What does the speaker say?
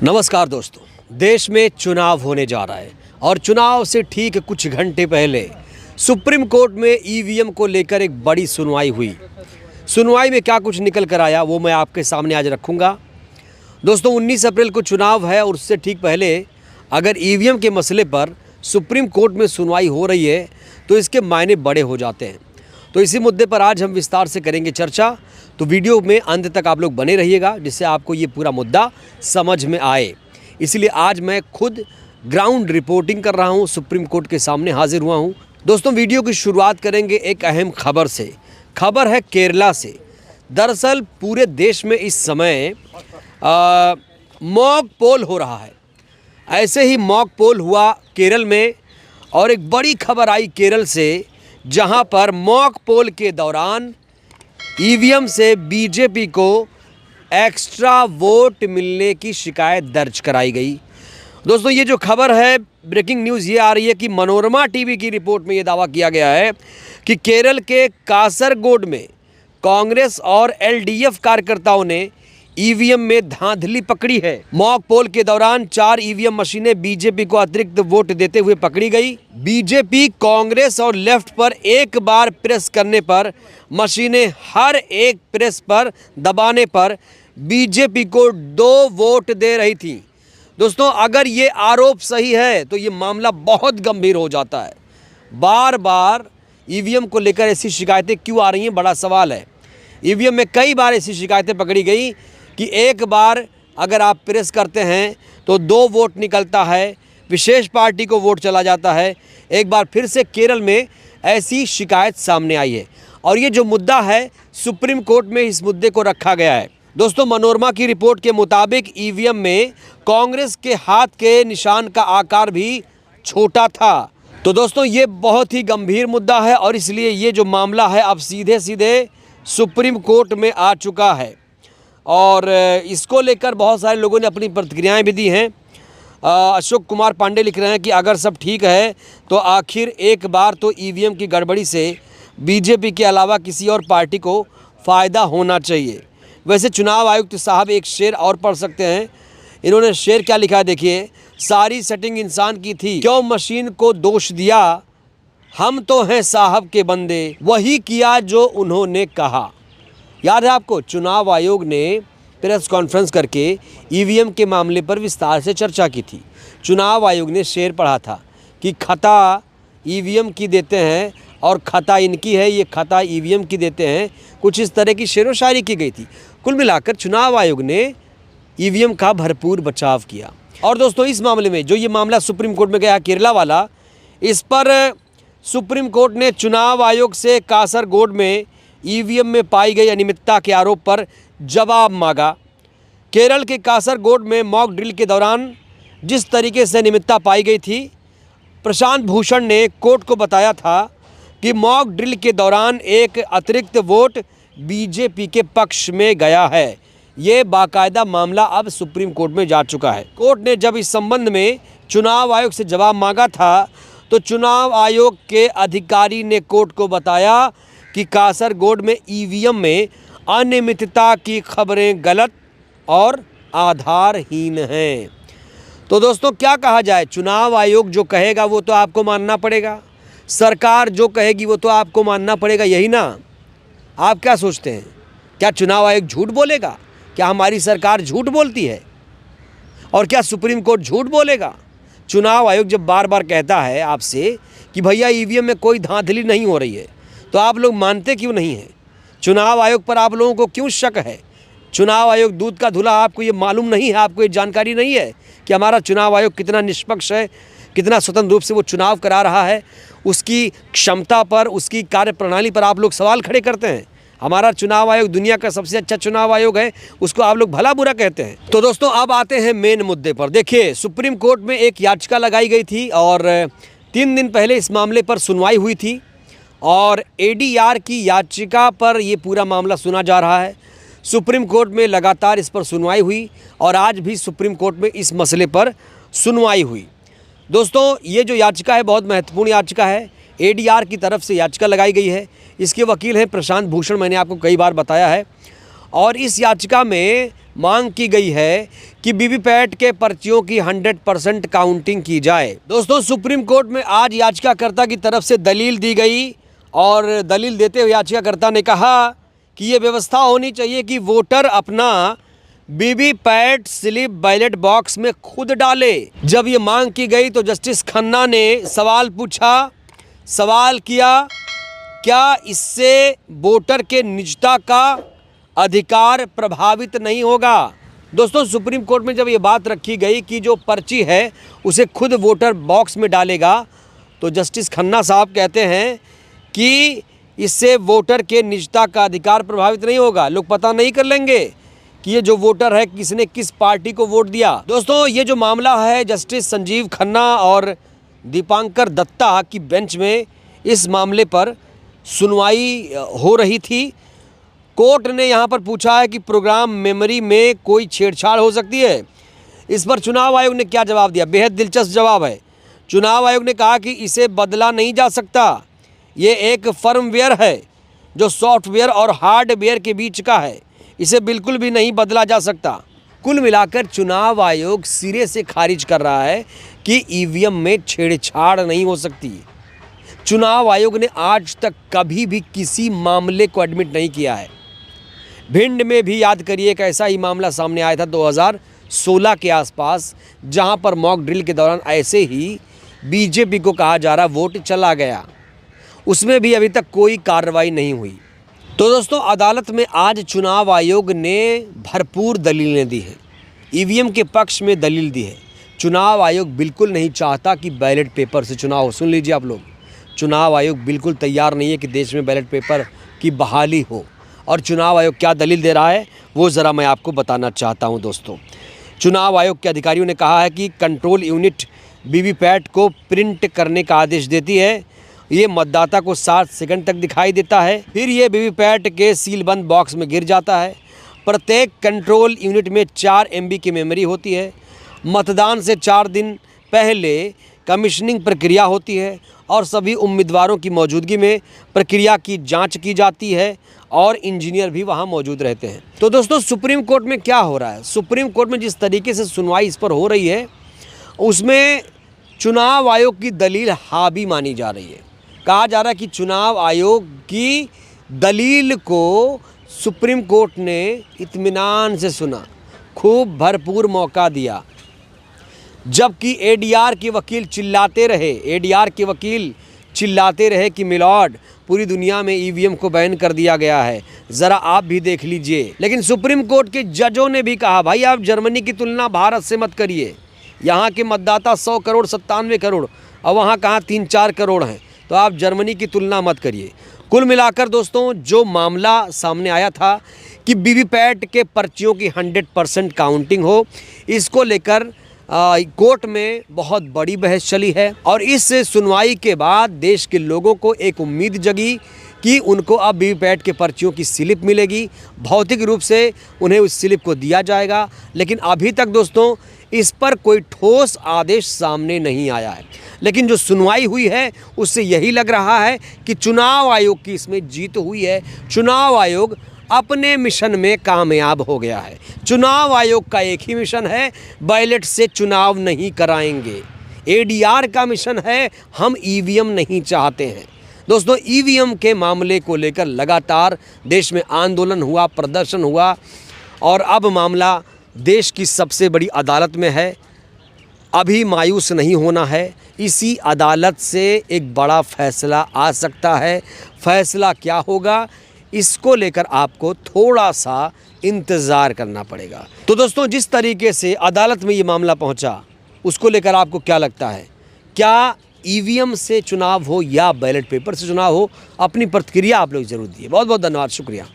नमस्कार दोस्तों, देश में चुनाव होने जा रहा है और चुनाव से ठीक कुछ घंटे पहले सुप्रीम कोर्ट में ईवीएम को लेकर एक बड़ी सुनवाई हुई। सुनवाई में क्या कुछ निकल कर आया वो मैं आपके सामने आज रखूंगा। दोस्तों 19 अप्रैल को चुनाव है और उससे ठीक पहले अगर ईवीएम के मसले पर सुप्रीम कोर्ट में सुनवाई हो रही है तो इसके मायने बड़े हो जाते हैं। तो इसी मुद्दे पर आज हम विस्तार से करेंगे चर्चा। तो वीडियो में अंत तक आप लोग बने रहिएगा जिससे आपको ये पूरा मुद्दा समझ में आए। इसलिए आज मैं खुद ग्राउंड रिपोर्टिंग कर रहा हूँ, सुप्रीम कोर्ट के सामने हाजिर हुआ हूँ। दोस्तों वीडियो की शुरुआत करेंगे एक अहम खबर से। खबर है केरला से। दरअसल पूरे देश में इस समय मॉक पोल हो रहा है। ऐसे ही मॉक पोल हुआ केरल में और एक बड़ी खबर आई केरल से, जहां पर मॉक पोल के दौरान ईवीएम से बीजेपी को एक्स्ट्रा वोट मिलने की शिकायत दर्ज कराई गई। दोस्तों ये जो खबर है, ब्रेकिंग न्यूज़ ये आ रही है कि मनोरमा टीवी की रिपोर्ट में ये दावा किया गया है कि केरल के कासरगोड में कांग्रेस और एलडीएफ कार्यकर्ताओं ने ईवीएम में धांधली पकड़ी है। मॉक पोल के दौरान 4 ईवीएम मशीनें बीजेपी को अतिरिक्त वोट देते हुए पकड़ी गई। बीजेपी, कांग्रेस और लेफ्ट पर एक बार प्रेस करने पर मशीनें हर एक प्रेस पर दबाने पर बीजेपी को 2 वोट दे रही थी। दोस्तों अगर ये आरोप सही है तो ये मामला बहुत गंभीर हो जाता है। बार बार ईवीएम को लेकर ऐसी शिकायतें क्यों आ रही हैं, बड़ा सवाल है। ईवीएम में कई बार ऐसी शिकायतें पकड़ी गई कि एक बार अगर आप प्रेस करते हैं तो 2 वोट निकलता है, विशेष पार्टी को वोट चला जाता है। एक बार फिर से केरल में ऐसी शिकायत सामने आई है और ये जो मुद्दा है सुप्रीम कोर्ट में इस मुद्दे को रखा गया है। दोस्तों मनोरमा की रिपोर्ट के मुताबिक ईवीएम में कांग्रेस के हाथ के निशान का आकार भी छोटा था। तो दोस्तों ये बहुत ही गंभीर मुद्दा है और इसलिए ये जो मामला है अब सीधे सीधे सुप्रीम कोर्ट में आ चुका है और इसको लेकर बहुत सारे लोगों ने अपनी प्रतिक्रियाएं भी दी हैं। अशोक कुमार पांडे लिख रहे हैं कि अगर सब ठीक है तो आखिर एक बार तो ईवीएम की गड़बड़ी से बीजेपी के अलावा किसी और पार्टी को फ़ायदा होना चाहिए। वैसे चुनाव आयुक्त साहब एक शेर और पढ़ सकते हैं। इन्होंने शेर क्या लिखा है देखिए, सारी सेटिंग इंसान की थी, क्यों मशीन को दोष दिया, हम तो हैं साहब के बंदे, वही किया जो उन्होंने कहा। याद है आपको, चुनाव आयोग ने प्रेस कॉन्फ्रेंस करके ईवीएम के मामले पर विस्तार से चर्चा की थी। चुनाव आयोग ने शेर पढ़ा था कि खता ईवीएम की देते हैं और खता इनकी है, ये खता ईवीएम की देते हैं। कुछ इस तरह की शेरो शायरी की गई थी। कुल मिलाकर चुनाव आयोग ने ईवीएम का भरपूर बचाव किया। और दोस्तों इस मामले में जो ये मामला सुप्रीम कोर्ट में गया केरला वाला, इस पर सुप्रीम कोर्ट ने चुनाव आयोग से कासरगोड में ईवीएम में पाई गई अनियमितता के आरोप पर जवाब मांगा। केरल के कासरगोड में मॉक ड्रिल के दौरान जिस तरीके से अनियमितता पाई गई थी, प्रशांत भूषण ने कोर्ट को बताया था कि मॉक ड्रिल के दौरान एक अतिरिक्त वोट बीजेपी के पक्ष में गया है। ये बाकायदा मामला अब सुप्रीम कोर्ट में जा चुका है। कोर्ट ने जब इस संबंध में चुनाव आयोग से जवाब मांगा था तो चुनाव आयोग के अधिकारी ने कोर्ट को बताया कि कासरगोड में ईवीएम में अनियमितता की खबरें गलत और आधारहीन हैं। तो दोस्तों क्या कहा जाए, चुनाव आयोग जो कहेगा वो तो आपको मानना पड़ेगा, सरकार जो कहेगी वो तो आपको मानना पड़ेगा, यही ना। आप क्या सोचते हैं, क्या चुनाव आयोग झूठ बोलेगा? क्या हमारी सरकार झूठ बोलती है? और क्या सुप्रीम कोर्ट झूठ बोलेगा? चुनाव आयोग जब बार बार कहता है आपसे कि भैया ईवीएम में कोई धांधली नहीं हो रही है, तो आप लोग मानते क्यों नहीं हैं? चुनाव आयोग पर आप लोगों को क्यों शक है? चुनाव आयोग दूध का धुला, आपको ये मालूम नहीं है, आपको ये जानकारी नहीं है कि हमारा चुनाव आयोग कितना निष्पक्ष है, कितना स्वतंत्र रूप से वो चुनाव करा रहा है। उसकी क्षमता पर, उसकी कार्यप्रणाली पर आप लोग सवाल खड़े करते हैं। हमारा चुनाव आयोग दुनिया का सबसे अच्छा चुनाव आयोग है, उसको आप लोग भला बुरा कहते हैं। तो दोस्तों अब आते हैं मेन मुद्दे पर। देखिए सुप्रीम कोर्ट में एक याचिका लगाई गई थी और 3 दिन पहले इस मामले पर सुनवाई हुई थी और एडीआर की याचिका पर ये पूरा मामला सुना जा रहा है। सुप्रीम कोर्ट में लगातार इस पर सुनवाई हुई और आज भी सुप्रीम कोर्ट में इस मसले पर सुनवाई हुई। दोस्तों ये जो याचिका है बहुत महत्वपूर्ण याचिका है। एडीआर की तरफ से याचिका लगाई गई है। इसके वकील हैं प्रशांत भूषण, मैंने आपको कई बार बताया है। और इस याचिका में मांग की गई है कि वीवीपैट के पर्चियों की 100% काउंटिंग की जाए। दोस्तों, सुप्रीम कोर्ट में आज याचिकाकर्ता की तरफ से दलील दी गई और दलील देते हुए याचिकाकर्ता ने कहा कि ये व्यवस्था होनी चाहिए कि वोटर अपना वीवीपैट स्लिप बैलेट बॉक्स में खुद डाले। जब ये मांग की गई तो जस्टिस खन्ना ने सवाल किया, क्या इससे वोटर के निजता का अधिकार प्रभावित नहीं होगा। दोस्तों, सुप्रीम कोर्ट में जब ये बात रखी गई कि जो पर्ची है उसे खुद वोटर बॉक्स में डालेगा, तो जस्टिस खन्ना साहब कहते हैं कि इससे वोटर के निजता का अधिकार प्रभावित नहीं होगा। लोग पता नहीं कर लेंगे कि ये जो वोटर है किसने किस पार्टी को वोट दिया। दोस्तों, ये जो मामला है जस्टिस संजीव खन्ना और दीपांकर दत्ता की बेंच में इस मामले पर सुनवाई हो रही थी। कोर्ट ने यहाँ पर पूछा है कि प्रोग्राम मेमोरी में कोई छेड़छाड़ हो सकती है। इस पर चुनाव आयोग ने क्या जवाब दिया? बेहद दिलचस्प जवाब है। चुनाव आयोग ने कहा कि इसे बदला नहीं जा सकता, ये एक फर्मवेयर है जो सॉफ्टवेयर और हार्डवेयर के बीच का है, इसे बिल्कुल भी नहीं बदला जा सकता। कुल मिलाकर चुनाव आयोग सिरे से खारिज कर रहा है कि ईवीएम में छेड़छाड़ नहीं हो सकती। चुनाव आयोग ने आज तक कभी भी किसी मामले को एडमिट नहीं किया है। भिंड में भी याद करिए एक ऐसा ही मामला सामने आया था 2016 के आसपास, जहां पर मॉक ड्रिल के दौरान ऐसे ही बीजेपी को कहा जा रहा वोट चला गया, उसमें भी अभी तक कोई कार्रवाई नहीं हुई। तो दोस्तों, अदालत में आज चुनाव आयोग ने भरपूर दलीलें दी हैं, ईवीएम के पक्ष में दलील दी है। चुनाव आयोग बिल्कुल नहीं चाहता कि बैलेट पेपर से चुनाव हो। सुन लीजिए आप लोग, चुनाव आयोग बिल्कुल तैयार नहीं है कि देश में बैलेट पेपर की बहाली हो। और चुनाव आयोग क्या दलील दे रहा है वो ज़रा मैं आपको बताना चाहता हूं। दोस्तों, चुनाव आयोग के अधिकारियों ने कहा है कि कंट्रोल यूनिट वीवीपैट को प्रिंट करने का आदेश देती है। ये मतदाता को 60 सेकंड तक दिखाई देता है, फिर ये वीवीपैट के सीलबंद बॉक्स में गिर जाता है। प्रत्येक कंट्रोल यूनिट में 4 MB की मेमोरी होती है। मतदान से 4 दिन पहले कमीशनिंग प्रक्रिया होती है और सभी उम्मीदवारों की मौजूदगी में प्रक्रिया की जांच की जाती है और इंजीनियर भी वहां मौजूद रहते हैं। तो दोस्तों, सुप्रीम कोर्ट में क्या हो रहा है? सुप्रीम कोर्ट में जिस तरीके से सुनवाई इस पर हो रही है उसमें चुनाव आयोग की दलील हावी मानी जा रही है। कहा जा रहा है कि चुनाव आयोग की दलील को सुप्रीम कोर्ट ने इत्मीनान से सुना, खूब भरपूर मौका दिया, जबकि एडीआर के वकील चिल्लाते रहे कि मिलॉर्ड, पूरी दुनिया में ईवीएम को बैन कर दिया गया है, ज़रा आप भी देख लीजिए। लेकिन सुप्रीम कोर्ट के जजों ने भी कहा, भाई आप जर्मनी की तुलना भारत से मत करिए, यहाँ के मतदाता 100 करोड़ 97 करोड़ और वहाँ कहाँ 3-4 करोड़ हैं, तो आप जर्मनी की तुलना मत करिए। कुल मिलाकर दोस्तों, जो मामला सामने आया था कि वीवीपैट के पर्चियों की 100% काउंटिंग हो, इसको लेकर कोर्ट में बहुत बड़ी बहस चली है। और इस सुनवाई के बाद देश के लोगों को एक उम्मीद जगी कि उनको अब वीवीपैट के पर्चियों की स्लिप मिलेगी, भौतिक रूप से उन्हें उस स्लिप को दिया जाएगा। लेकिन अभी तक दोस्तों इस पर कोई ठोस आदेश सामने नहीं आया है। लेकिन जो सुनवाई हुई है उससे यही लग रहा है कि चुनाव आयोग की इसमें जीत हुई है। चुनाव आयोग अपने मिशन में कामयाब हो गया है। चुनाव आयोग का एक ही मिशन है, बैलेट से चुनाव नहीं कराएंगे। एडीआर का मिशन है, हम ईवीएम नहीं चाहते हैं। दोस्तों, ईवीएम के मामले को लेकर लगातार देश में आंदोलन हुआ, प्रदर्शन हुआ और अब मामला देश की सबसे बड़ी अदालत में है। अभी मायूस नहीं होना है, इसी अदालत से एक बड़ा फैसला आ सकता है। फैसला क्या होगा इसको लेकर आपको थोड़ा सा इंतज़ार करना पड़ेगा। तो दोस्तों, जिस तरीके से अदालत में ये मामला पहुंचा उसको लेकर आपको क्या लगता है? क्या ईवीएम से चुनाव हो या बैलेट पेपर से चुनाव हो? अपनी प्रतिक्रिया आप लोग ज़रूर दिए। बहुत बहुत धन्यवाद, शुक्रिया।